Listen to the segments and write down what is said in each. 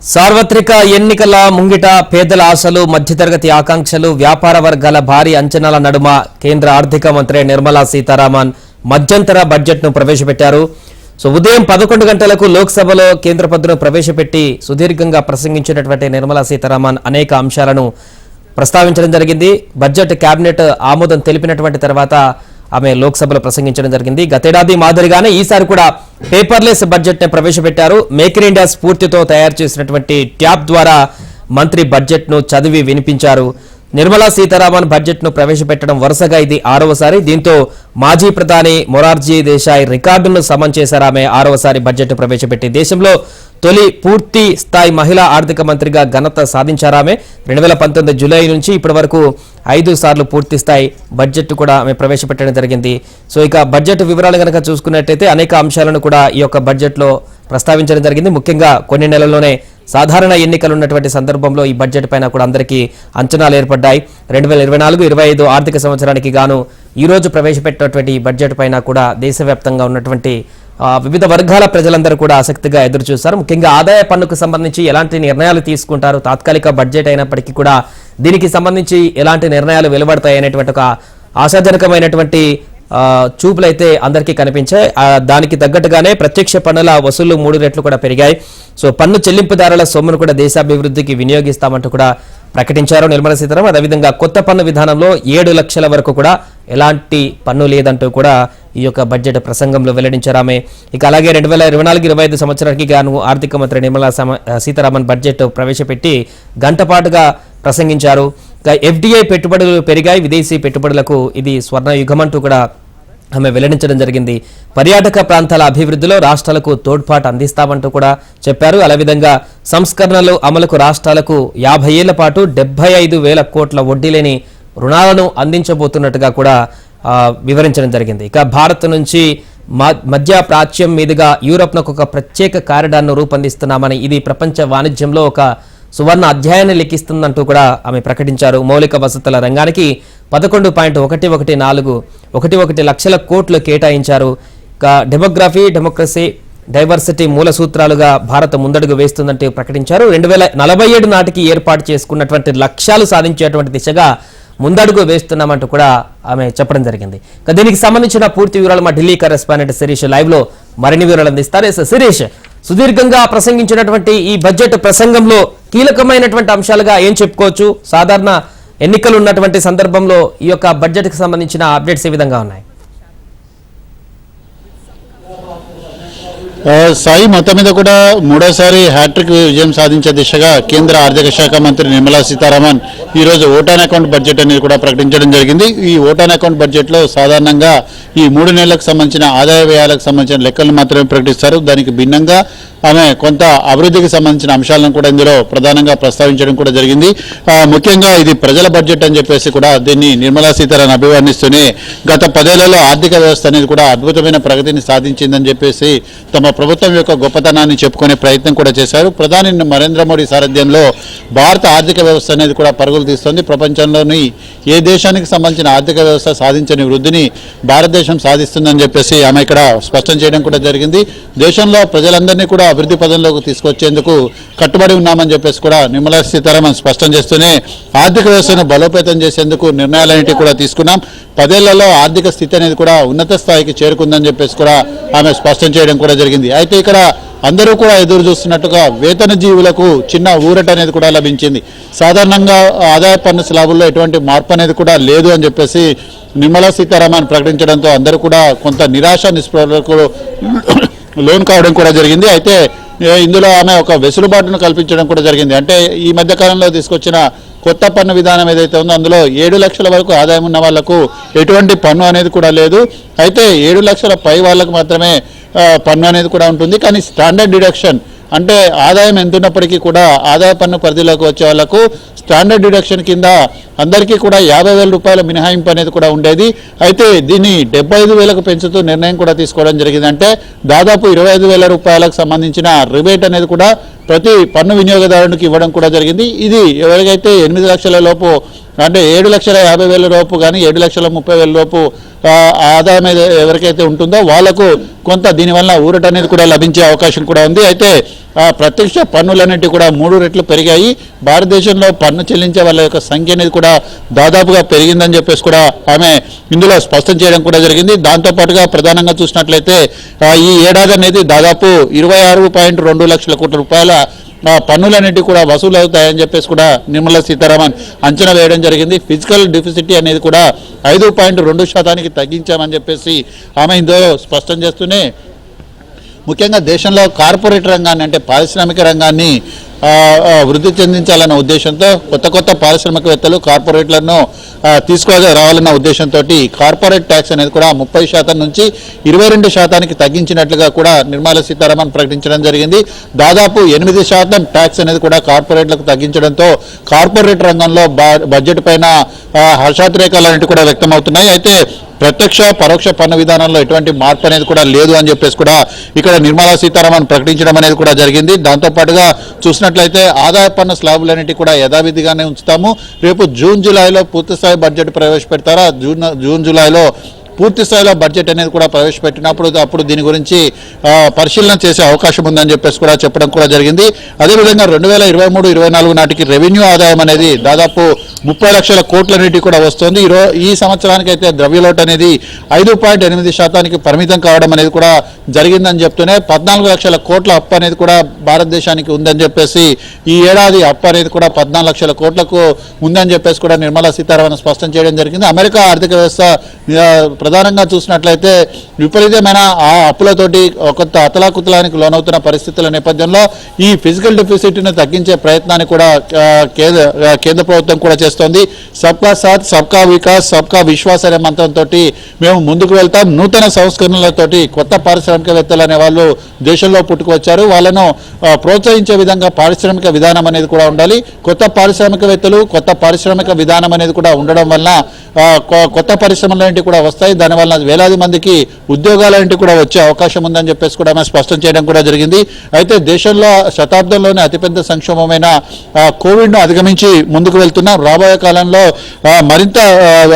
సార్వత్రిక ఎన్నికల ముంగిట పేదల ఆశలు, మధ్యతరగతి ఆకాంక్షలు, వ్యాపార వర్గాల భారీ అంచనాల నడుమ కేంద్ర ఆర్థిక మంత్రి నిర్మలా సీతారామన్ మధ్యంతర బడ్జెట్ను ప్రవేశపెట్టారు. ఉదయం 11 గంటలకు లోక్సభలో కేంద్ర బడ్జెట్ను ప్రవేశపెట్టి సుదీర్ఘంగా ప్రసంగించినటువంటి నిర్మలా సీతారామన్ అనేక అంశాలను ప్రస్తావించడం జరిగింది. బడ్జెట్ కేబినెట్ ఆమోదం తెలిపినటువంటి తర్వాత ఆమె లోక్సభలో ప్రసంగించడం జరిగింది. గతేడాది మాదిరిగానే ఈసారి కూడా పేపర్లెస్ బడ్జెట్ ని ప్రవేశపెట్టారు. మేక్ ఇన్ ఇండియా స్ఫూర్తితో తయారు చేసినటువంటి ట్యాబ్ ద్వారా మంత్రి బడ్జెట్ ను చదివి వినిపించారు. నిర్మలా సీతారామన్ బడ్జెట్ ను ప్రవేశపెట్టడం వరుసగా ఇది 6వసారి. దీంతో మాజీ ప్రధాని మొరార్జీ దేశాయ్ రికార్డును సమన్ చేశారు. ఆమె 6వసారి బడ్జెట్ ప్రవేశపెట్టి దేశంలో తొలి పూర్తి స్థాయి మహిళా ఆర్థిక మంత్రిగా ఘనత సాధించారామె. 2019 జూలై నుంచి ఇప్పటి వరకు 5 సార్లు పూర్తి స్థాయి బడ్జెట్ కూడా ఆమె ప్రవేశపెట్టడం జరిగింది. ఇక బడ్జెట్ వివరాలు కనుక చూసుకున్నట్టయితే అనేక అంశాలను కూడా ఈ యొక్క బడ్జెట్ లో ప్రస్తావించడం జరిగింది. ముఖ్యంగా కొన్ని నెలల్లోనే సాధారణ ఎన్నికలు ఉన్నటువంటి సందర్భంలో ఈ బడ్జెట్ పైన కూడా అందరికీ అంచనాలు ఏర్పడ్డాయి. 2024-25 ఆర్థిక సంవత్సరానికి గాను ఈ రోజు ప్రవేశపెట్టినటువంటి ఈ బడ్జెట్ పైన కూడా దేశవ్యాప్తంగా ఉన్నటువంటి వివిధ వర్గాల ప్రజలందరూ కూడా ఆసక్తిగా ఎదురు చూస్తారు. ముఖ్యంగా ఆదాయ పన్నుకు సంబంధించి ఎలాంటి నిర్ణయాలు తీసుకుంటారు, తాత్కాలిక బడ్జెట్ అయినప్పటికీ కూడా దీనికి సంబంధించి ఎలాంటి నిర్ణయాలు వెలువడతాయి అనేటువంటి ఒక ఆశాజనకమైనటువంటి చూపులైతే అందరికీ కనిపించాయి. దానికి తగ్గట్టుగానే ప్రత్యక్ష పన్నుల వసూళ్లు 3 రెట్లు కూడా పెరిగాయి. పన్ను చెల్లింపుదారుల సొమ్మును కూడా దేశాభివృద్ధికి వినియోగిస్తామంటూ కూడా ప్రకటించారు నిర్మలా సీతారామన్. అదేవిధంగా కొత్త పన్ను విధానంలో 7 లక్షల వరకు కూడా ఎలాంటి పన్ను లేదంటూ కూడా ఈ యొక్క బడ్జెట్ ప్రసంగంలో వెల్లడించారు ఆమె. ఇక అలాగే 2024-25 సంవత్సరానికి గాను ఆర్థిక మంత్రి నిర్మలా సీతారామన్ బడ్జెట్ ప్రవేశపెట్టి గంట పాటుగా ప్రసంగించారు. ఎఫ్డిఐ పెట్టుబడులు పెరిగాయి, విదేశీ పెట్టుబడులకు ఇది స్వర్ణ యుగమంటూ కూడా ఆమె వెల్లడించడం జరిగింది. పర్యాటక ప్రాంతాల అభివృద్ధిలో రాష్ట్రాలకు తోడ్పాటు అందిస్తామంటూ కూడా చెప్పారు. అదేవిధంగా సంస్కరణలు అమలుకు రాష్ట్రాలకు 50 ఏళ్ల పాటు 75,000 కోట్ల వడ్డీ లేని రుణాలను అందించబోతున్నట్టుగా కూడా వివరించడం జరిగింది. ఇక భారత్ నుంచి మధ్య ప్రాచ్యం మీదుగా యూరప్నకు ఒక ప్రత్యేక కారిడార్ను రూపొందిస్తున్నామని, ఇది ప్రపంచ వాణిజ్యంలో ఒక సువర్ణ అధ్యాయాన్ని లెక్కిస్తుందంటూ కూడా ఆమె ప్రకటించారు. మౌలిక వసతుల రంగానికి 11.114 లక్షల కోట్లు కేటాయించారు. డెమోగ్రఫీ, డెమోక్రసీ, డైవర్సిటీ మూల సూత్రాలుగా భారత్ ముందడుగు వేస్తుందంటూ ప్రకటించారు. 2047 నాటికి ఏర్పాటు చేసుకున్నటువంటి లక్ష్యాలు సాధించేటువంటి దిశగా ముందడుగు వేస్తున్నామంటూ కూడా ఆమె చెప్పడం జరిగింది. దీనికి సంబంధించిన పూర్తి వివరాలు మా ఢిల్లీ కరెస్పాండెంట్ శిరీష్ లైవ్ లో మరిన్ని వివరాలు అందిస్తారు. శిరీష్, సుదీర్ఘంగా ప్రసంగించినటువంటి ఈ బడ్జెట్ ప్రసంగంలో కీలకమైనటువంటి అంశాలుగా ఏం చెప్పుకోవచ్చు? సాధారణ ఎన్నికలు ఉన్నటువంటి సందర్భంలో ఈ యొక్క బడ్జెట్ కి సంబంధించిన అప్డేట్స్ ఏ విధంగా ఉన్నాయి? సాయి, మొత్తం మీద కూడా 3వసారి హ్యాట్రిక్ విజయం సాధించే దిశగా కేంద్ర ఆర్థిక శాఖ మంత్రి నిర్మలా సీతారామన్ ఈరోజు ఓట్ ఆన్ అకౌంట్ బడ్జెట్ అనేది కూడా ప్రకటించడం జరిగింది. ఈ ఓట్ ఆన్ అకౌంట్ బడ్జెట్లో సాధారణంగా ఈ 3 నెలలకు సంబంధించిన ఆదాయ వ్యయాలకు సంబంధించిన లెక్కలను మాత్రమే ప్రకటిస్తారు. దానికి భిన్నంగా ఆమె కొంత అభివృద్ధికి సంబంధించిన అంశాలను కూడా ఇందులో ప్రధానంగా ప్రస్తావించడం కూడా జరిగింది. ముఖ్యంగా ఇది ప్రజల బడ్జెట్ అని చెప్పేసి కూడా దీన్ని నిర్మలా సీతారామన్ అభివర్ణిస్తూనే గత 10 ఏళ్లలో ఆర్థిక వ్యవస్థ అనేది కూడా అద్భుతమైన ప్రగతిని సాధించిందని చెప్పేసి తమ ప్రభుత్వం యొక్క గొప్పతనాన్ని చెప్పుకునే ప్రయత్నం కూడా చేశారు. ప్రధాని నరేంద్ర మోడీ సారథ్యంలో భారత ఆర్థిక వ్యవస్థ అనేది కూడా పరుగులు తీస్తుంది. ప్రపంచంలోని ఏ దేశానికి సంబంధించిన ఆర్థిక వ్యవస్థ సాధించని వృద్ధిని భారతదేశం సాధిస్తుందని చెప్పేసి ఆమె ఇక్కడ స్పష్టం చేయడం కూడా జరిగింది. దేశంలో ప్రజలందరినీ కూడా అభివృద్ధి పదంలోకి తీసుకొచ్చేందుకు కట్టుబడి ఉన్నామని చెప్పేసి కూడా నిర్మలా సీతారామన్ స్పష్టం చేస్తూనే ఆర్థిక వ్యవస్థను బలోపేతం చేసేందుకు నిర్ణయాలన్నింటినీ కూడా తీసుకున్నాం. 10 ఏళ్లలో ఆర్థిక స్థితి అనేది కూడా ఉన్నత స్థాయికి చేరుకుందని చెప్పేసి కూడా ఆమె స్పష్టం చేయడం కూడా జరిగింది. అయితే ఇక్కడ అందరూ కూడా ఎదురు చూస్తున్నట్టుగా వేతన జీవులకు చిన్న ఊరట అనేది కూడా లభించింది. సాధారణంగా ఆదాయ పన్ను స్లాబుల్లో ఎటువంటి మార్పు అనేది కూడా లేదు అని చెప్పేసి నిర్మలా సీతారామన్ ప్రకటించడంతో అందరూ కూడా కొంత నిరాశ నిస్పృహలకు లోన్ కావడం కూడా జరిగింది. అయితే ఇందులో ఆమె ఒక వెసులుబాటును కల్పించడం కూడా జరిగింది. అంటే ఈ మధ్య కాలంలో తీసుకొచ్చిన కొత్త పన్ను విధానం ఏదైతే ఉందో అందులో 7 లక్షల వరకు ఆదాయం ఉన్న వాళ్లకు ఎటువంటి పన్ను అనేది కూడా లేదు. అయితే 7 లక్షల పై వాళ్ళకు మాత్రమే పన్ను అనేది కూడా ఉంటుంది. కానీ స్టాండర్డ్ డిడక్షన్ అంటే ఆదాయం ఎంత ఉన్నప్పటికీ కూడా ఆదాయ పన్ను పరిధిలోకి వచ్చే వాళ్లకు స్టాండర్డ్ డిడక్షన్ కింద అందరికీ కూడా 50,000 రూపాయల మినహాయింపు అనేది కూడా ఉండేది. అయితే దీన్ని 75,000కు పెంచుతూ నిర్ణయం కూడా తీసుకోవడం జరిగింది. అంటే దాదాపు 25,000 రూపాయలకు సంబంధించిన రిబేట్ అనేది కూడా ప్రతి పన్ను వినియోగదారునికి ఇవ్వడం కూడా జరిగింది. ఇది ఎవరికైతే 8 లక్షల లోపు అంటే 7,50,000 లోపు కానీ 7,30,000 లోపు ఆదాయం ఎవరికైతే ఉంటుందో వాళ్లకు కొంత దీనివల్ల ఊరట అనేది కూడా లభించే అవకాశం కూడా ఉంది. అయితే ప్రత్యక్ష పన్నులన్నిటి కూడా 3 రెట్లు పెరిగాయి. భారతదేశంలో పన్ను చెల్లించే వాళ్ళ యొక్క సంఖ్య అనేది కూడా దాదాపుగా పెరిగిందని చెప్పేసి కూడా ఆమె ఇందులో స్పష్టం చేయడం కూడా జరిగింది. దాంతోపాటుగా ప్రధానంగా చూసినట్లయితే ఈ ఏడాది అనేది దాదాపు 26.2 లక్షల కోట్ల రూపాయల పన్నులన్నిటి కూడా వసూలు అవుతాయని చెప్పేసి కూడా నిర్మలా సీతారామన్ అంచనా వేయడం జరిగింది. ఫిజికల్ డెఫిసిట్ అనేది కూడా 5.2% తగ్గించామని చెప్పేసి ఆమె ఇందులో స్పష్టం చేస్తూనే ముఖ్యంగా దేశంలో కార్పొరేట్ రంగాన్ని అంటే పారిశ్రామిక రంగాన్ని వృద్ధి చెందించాలన్న ఉద్దేశంతో కొత్త పారిశ్రామికవేత్తలు కార్పొరేట్లను తీసుకురావాలన్న ఉద్దేశంతో కార్పొరేట్ ట్యాక్స్ అనేది కూడా 30% నుంచి 22% తగ్గించినట్లుగా కూడా నిర్మలా సీతారామన్ ప్రకటించడం జరిగింది. దాదాపు 8% ట్యాక్స్ అనేది కూడా కార్పొరేట్లకు తగ్గించడంతో కార్పొరేట్ రంగంలో బడ్జెట్ పైన హర్షాతిరేకాలన్నిటి కూడా వ్యక్తమవుతున్నాయి. అయితే ప్రత్యక్ష పరోక్ష పన్ను విధానంలో ఎటువంటి మార్పు అనేది కూడా లేదు అని చెప్పేసి కూడా ఇక్కడ నిర్మలా సీతారామన్ ప్రకటించడం అనేది కూడా జరిగింది. దాంతోపాటుగా చూసినట్లయితే ఆదాయ పన్ను స్లాబులన్నిటి కూడా యథావిధిగానే ఉంచుతాము. రేపు జూన్ జూలైలో పూర్తిస్థాయి బడ్జెట్ ప్రవేశపెడతారా, జూన్ జూలైలో పూర్తి స్థాయిలో బడ్జెట్ అనేది కూడా ప్రవేశపెట్టినప్పుడు అప్పుడు దీని గురించి పరిశీలన చేసే అవకాశం ఉందని చెప్పేసి కూడా చెప్పడం కూడా జరిగింది. అదేవిధంగా 2023-24 నాటికి రెవెన్యూ ఆదాయం అనేది దాదాపు 30 లక్షల కోట్లన్నిటి కూడా వస్తుంది. ఈ సంవత్సరానికి అయితే ద్రవ్యలోటు అనేది 5.8% పరిమితం కావడం అనేది కూడా జరిగిందని చెప్తూనే 14 లక్షల కోట్ల అప్పు అనేది కూడా భారతదేశానికి ఉందని చెప్పేసి ఈ ఏడాది అప్పు అనేది కూడా 14 లక్షల కోట్లకు ఉందని చెప్పేసి కూడా నిర్మలా సీతారామన్ స్పష్టం చేయడం జరిగింది. అమెరికా ఆర్థిక వ్యవస్థ ప్రధానంగా చూసినట్లయితే విపరీతమైన ఆ అప్పులతోటి కొంత అతలాకుతలానికి లోనవుతున్న పరిస్థితుల నేపథ్యంలో ఈ ఫిజికల్ డెఫిసిట్ను తగ్గించే ప్రయత్నాన్ని కూడా కేంద్ర ప్రభుత్వం కూడా చేస్తోంది. సబ్కా సాత్ సబ్కా వికాస్ సబ్కా విశ్వాస్ అనే మంత్రంతో మేము ముందుకు వెళ్తాం. నూతన సంస్కరణలతోటి కొత్త పారిశ్రామికవేత్తలు అనే వాళ్ళు దేశంలో పుట్టుకొచ్చారు. వాళ్ళను ప్రోత్సహించే విధంగా పారిశ్రామిక విధానం అనేది కూడా ఉండాలి. కొత్త పారిశ్రామికవేత్తలు కొత్త పారిశ్రామిక విధానం అనేది కూడా ఉండడం వలన కొత్త పరిశ్రమలన్నింటి కూడా వస్తాయి. దానివల్ల వేలాది మందికి ఉద్యోగాలంటి కూడా వచ్చే అవకాశం ఉందని చెప్పేసి కూడా ఆమె స్పష్టం చేయడం కూడా జరిగింది. అయితే దేశంలో శతాబ్దంలోనే అతిపెద్ద సంక్షోభమైన కోవిడ్ను అధిగమించి ముందుకు వెళ్తున్నాం. రాబోయే కాలంలో మరింత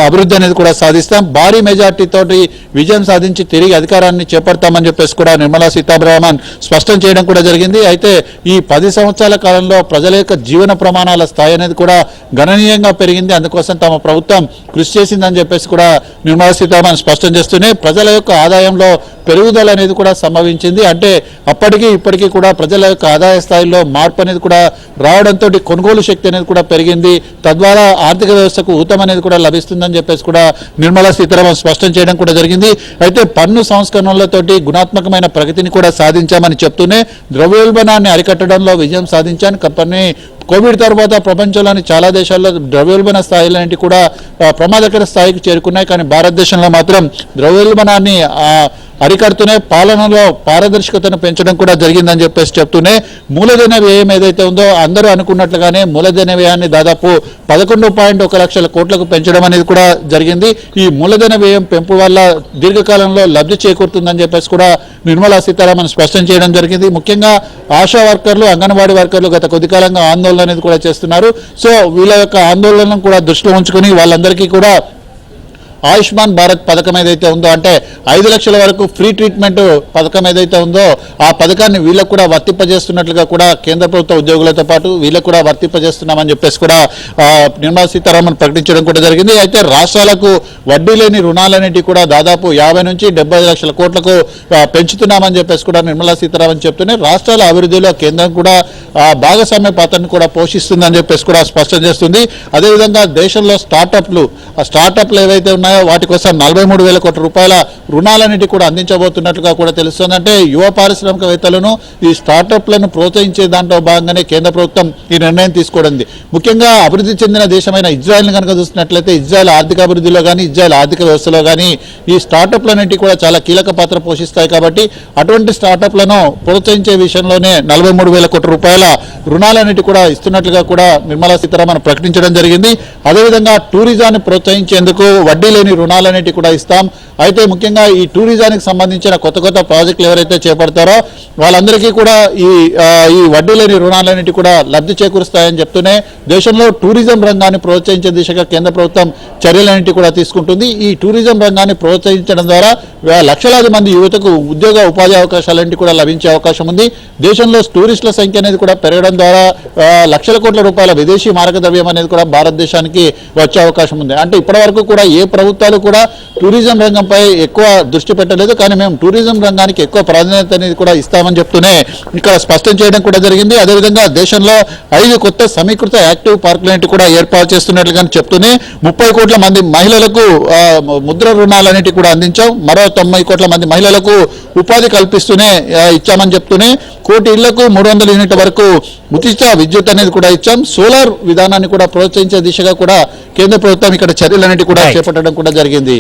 అభివృద్ధి అనేది కూడా సాధిస్తాం. భారీ మెజార్టీతోటి విజయం సాధించి తిరిగి అధికారాన్ని చేపడతామని చెప్పేసి కూడా నిర్మలా సీతారామన్ స్పష్టం చేయడం కూడా జరిగింది. అయితే ఈ 10 సంవత్సరాల కాలంలో ప్రజల యొక్క జీవన ప్రమాణాల స్థాయి అనేది కూడా గణనీయంగా పెరిగింది. అందుకోసం తమ ప్రభుత్వం కృషి చేసిందని చెప్పేసి కూడా నిర్మలా సీతారామన్ స్పష్టం చేస్తూనే ప్రజల యొక్క ఆదాయంలో పెరుగుదల అనేది కూడా సంభవించింది. అంటే అప్పటికి ఇప్పటికీ కూడా ప్రజల యొక్క ఆదాయ స్థాయిలో మార్పు అనేది కూడా రావడంతో కొనుగోలు శక్తి అనేది కూడా పెరిగింది. తద్వారా ఆర్థిక వ్యవస్థకు ఊతం అనేది కూడా లభిస్తుందని చెప్పేసి కూడా నిర్మలా సీతారామన్ స్పష్టం చేయడం కూడా జరిగింది. అయితే పన్ను సంస్కరణలతోటి గుణాత్మకమైన ప్రగతిని కూడా సాధించామని చెప్తూనే ద్రవ్యోల్బణాన్ని అరికట్టడంలో విజయం సాధించాను. కోవిడ్ తర్వాత ప్రపంచంలోని చాలా దేశాల్లో ద్రవ్యోల్బణ స్థాయిలాంటి కూడా ప్రమాదకర స్థాయికి చేరుకున్నాయి. కానీ భారతదేశంలో మాత్రం ద్రవ్యోల్బణాన్ని అరికడుతూనే పాలనలో పారదర్శకతను పెంచడం కూడా జరిగిందని చెప్పేసి చెప్తూనే మూలధన వ్యయం ఏదైతే ఉందో అందరూ అనుకున్నట్లుగానే మూలధన వ్యయాన్ని దాదాపు 11.1 లక్షల కోట్లకు పెంచడం అనేది కూడా జరిగింది. ఈ మూలధన వ్యయం పెంపు వల్ల దీర్ఘకాలంలో లబ్ధి చేకూరుతుందని చెప్పేసి కూడా నిర్మలా సీతారామన్ స్పష్టం చేయడం జరిగింది. ముఖ్యంగా ఆశా వర్కర్లు అంగన్వాడీ వర్కర్లు గత కొద్ది కాలంగా ఆందోళన అనేది కూడా చేస్తున్నారు. సో వీళ్ళ యొక్క ఆందోళనను కూడా దృష్టిలో ఉంచుకొని వాళ్ళందరికీ కూడా ఆయుష్మాన్ భారత్ పథకం ఏదైతే ఉందో అంటే 5 లక్షల వరకు ఫ్రీ ట్రీట్మెంట్ పథకం ఏదైతే ఉందో ఆ పథకాన్ని వీళ్ళకు కూడా వర్తింపజేస్తున్నట్లుగా కూడా కేంద్ర ప్రభుత్వ ఉద్యోగులతో పాటు వీళ్ళకు కూడా వర్తింపజేస్తున్నామని చెప్పేసి కూడా నిర్మలా సీతారామన్ ప్రకటించడం కూడా జరిగింది. అయితే రాష్ట్రాలకు వడ్డీ లేని రుణాలన్నిటి కూడా దాదాపు 50 నుంచి 75 లక్షల కోట్లకు పెంచుతున్నామని చెప్పేసి కూడా నిర్మలా సీతారామన్ చెప్తూనే రాష్ట్రాల అభివృద్ధిలో కేంద్రం కూడా భాగస్వామ్య పాత్రను కూడా పోషిస్తుందని చెప్పేసి కూడా స్పష్టం చేస్తుంది. అదేవిధంగా దేశంలో స్టార్టప్లు ఏవైతే ఉన్నాయో వాటి కోసం 43,000 కోట్ల రూపాయల రుణాలన్నిటి కూడా అందించబోతున్నట్లుగా కూడా తెలుస్తుంది. అంటే యువ పారిశ్రామికవేత్తలను ఈ స్టార్టప్లను ప్రోత్సహించే దాంట్లో భాగంగానే కేంద్ర ప్రభుత్వం ఈ నిర్ణయం తీసుకోవడం. ముఖ్యంగా అభివృద్ధి చెందిన దేశమైన ఇజ్రాయెల్ని కనుక చూసినట్లయితే ఇజ్రాయెల్ ఆర్థిక అభివృద్ధిలో కానీ ఇజ్రాయెల్ ఆర్థిక వ్యవస్థలో కానీ ఈ స్టార్టప్లన్నింటి కూడా చాలా కీలక పాత్ర పోషిస్తాయి. కాబట్టి అటువంటి స్టార్టప్లను ప్రోత్సహించే విషయంలోనే 43,000 కోట్ల రూపాయల రుణాలన్నిటి కూడా ఇస్తున్నట్లుగా కూడా నిర్మలా సీతారామన్ ప్రకటించడం జరిగింది. అదేవిధంగా టూరిజాన్ని ప్రోత్సహించేందుకు వడ్డీ లేని రుణాలన్నిటి కూడా ఇస్తాం. అయితే ముఖ్యంగా ఈ టూరిజానికి సంబంధించిన కొత్త కొత్త ప్రాజెక్టులు ఎవరైతే చేపడతారో వాళ్ళందరికీ కూడా ఈ వడ్డీ లేని రుణాలన్నిటి కూడా లబ్ధి చేకూరుస్తాయని చెప్తూనే దేశంలో టూరిజం రంగాన్ని ప్రోత్సహించే దిశగా కేంద్ర ప్రభుత్వం చర్యలన్నిటి కూడా తీసుకుంటుంది. ఈ టూరిజం రంగాన్ని ప్రోత్సహించడం ద్వారా లక్షలాది మంది యువతకు ఉద్యోగ ఉపాధి అవకాశాలన్నిటి కూడా లభించే అవకాశం ఉంది. దేశంలో టూరిస్టుల సంఖ్య అనేది కూడా పెరగడం ద్వారా లక్షల కోట్ల రూపాయల విదేశీ మారక ద్రవ్యం అనేది కూడా భారతదేశానికి వచ్చే అవకాశం ఉంది. అంటే ఇప్పటివరకు కూడా ఏ ప్రభుత్వాలు కూడా టూరిజం రంగంపై ఎక్కువ దృష్టి పెట్టలేదు. కానీ మేము టూరిజం రంగానికి ఎక్కువ ప్రాధాన్యత అనేది కూడా ఇస్తామని చెప్తూనే ఇక్కడ స్పష్టం చేయడం కూడా జరిగింది. అదేవిధంగా దేశంలో 5 కొత్త సమీకృత యాక్టివ్ పార్కులన్నిటి కూడా ఏర్పాటు చేస్తున్నట్లుగా చెప్తూనే 30 కోట్ల మంది మహిళలకు ముద్ర రుణాలన్నిటి కూడా అందించాం. మరో 90 కోట్ల మంది మహిళలకు ఉపాధి కల్పిస్తూనే ఇచ్చామని చెప్తూనే 1 కోటి ఇళ్లకు 300 యూనిట్ల వరకు ఉచిత విద్యుత్ అనేది కూడా ఇచ్చాం. సోలార్ విధానాన్ని కూడా ప్రోత్సహించే దిశగా కూడా కేంద్ర ప్రభుత్వం ఇక్కడ చర్యలన్నిటి కూడా చేపట్టడం కూడా జరిగింది.